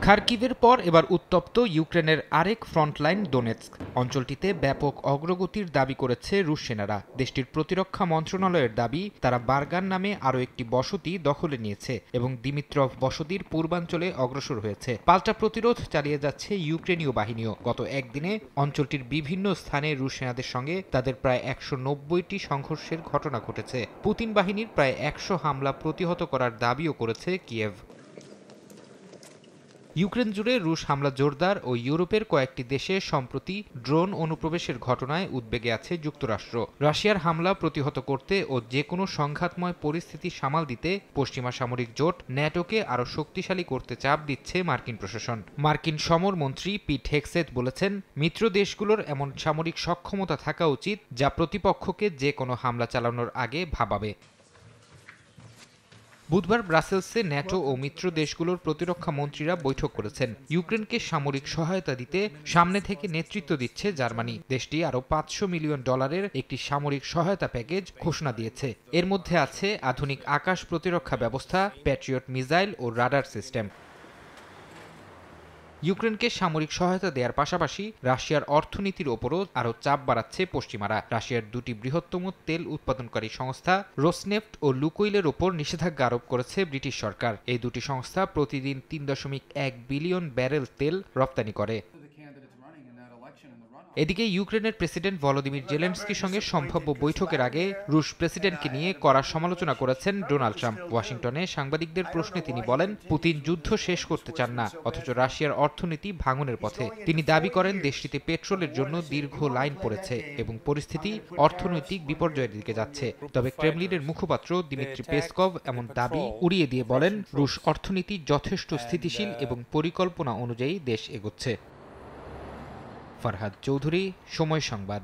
খার্কিভের পর এবার উত্তপ্ত ইউক্রেনের আরেক ফ্রন্টলাইন দোনেৎস্ক অঞ্চলটিতে ব্যাপক অগ্রগতির দাবি করেছে রুশ সেনারা। দেশটির প্রতিরক্ষা মন্ত্রণালয়ের দাবি, তারা বার্গান নামে আরও একটি বসতি দখলে নিয়েছে এবং দিমিত্রভ বসতির পূর্বাঞ্চলে অগ্রসর হয়েছে। পাল্টা প্রতিরোধ চালিয়ে যাচ্ছে ইউক্রেনীয় বাহিনীও। গত একদিনে অঞ্চলটির বিভিন্ন স্থানে রুশ সেনাদের সঙ্গে তাদের প্রায় ১৯০টি সংঘর্ষের ঘটনা ঘটেছে। পুতিন বাহিনীর প্রায় ১০০ হামলা প্রতিহত করার দাবিও করেছে কিয়েভ। ইউক্রেন জুড়ে রুশ হামলা জোরদার ও ইউরোপের কয়েকটি দেশে সম্প্রতি ড্রোন অনুপ্রবেশের ঘটনায় উদ্বেগে আছে যুক্তরাষ্ট্র। রাশিয়ার হামলা প্রতিহত করতে ও যে কোনো সংঘাতময় পরিস্থিতি সামাল দিতে পশ্চিমা সামরিক জোট ন্যাটোকে আরও শক্তিশালী করতে চাপ দিচ্ছে মার্কিন প্রশাসন। মার্কিন সমরমন্ত্রী পিট হেগসেথ বলেছেন, মিত্র দেশগুলোর এমন সামরিক সক্ষমতা থাকা উচিত যা প্রতিপক্ষকে যে কোনো হামলা চালানোর আগে ভাবাবে। বুধবার ব্রাসেলসে ন্যাটো ও মিত্র দেশগুলোর প্রতিরক্ষা মন্ত্রীরা বৈঠক করেছেন। ইউক্রেনকে সামরিক সহায়তা দিতে সামনে থেকে নেতৃত্ব দিচ্ছে জার্মানি। দেশটি আরও $500 মিলিয়ন একটি সামরিক সহায়তা প্যাকেজ ঘোষণা দিয়েছে। এর মধ্যে আছে আধুনিক আকাশ প্রতিরক্ষা ব্যবস্থা, প্যাট্রিয়ট মিসাইল ও রাডার সিস্টেম। ইউক্রেনকে সামরিক সহায়তা দেওয়ার পাশাপাশি রাশিয়ার অর্থনীতির ওপরও আরও চাপ বাড়াচ্ছে পশ্চিমারা। রাশিয়ার দুটি বৃহত্তম তেল উৎপাদনকারী সংস্থা রোসনেফট ও লুকোইলের ওপর নিষেধাজ্ঞা আরোপ করেছে ব্রিটিশ সরকার। এই দুটি সংস্থা প্রতিদিন ৩.১ বিলিয়ন ব্যারেল তেল রপ্তানি করে। এদিকে ইউক্রেনের প্রেসিডেন্ট ভলোদিমির জেলেনস্কির সঙ্গে সম্ভাব্য বৈঠকের আগে রুশ প্রেসিডেন্টকে নিয়ে কড়া সমালোচনা করেছেন ডোনাল্ড ট্রাম্প। ওয়াশিংটনে সাংবাদিকদের প্রশ্নে তিনি বলেন, পুতিন যুদ্ধ শেষ করতে চান না, অথচ রাশিয়ার অর্থনীতি ভাঙনের পথে। তিনি দাবি করেন দেশটিতে পেট্রোলের জন্য দীর্ঘ লাইন পড়েছে এবং পরিস্থিতি অর্থনৈতিক বিপর্যয়ের দিকে যাচ্ছে। তবে ক্রেমলিনের মুখপাত্র দিমিত্রি পেসকভ এমন দাবি উড়িয়ে দিয়ে বলেন, রুশ অর্থনীতি যথেষ্ট স্থিতিশীল এবং পরিকল্পনা অনুযায়ী দেশ এগোচ্ছে। ফারহাদ চৌধুরী, সময় সংবাদ।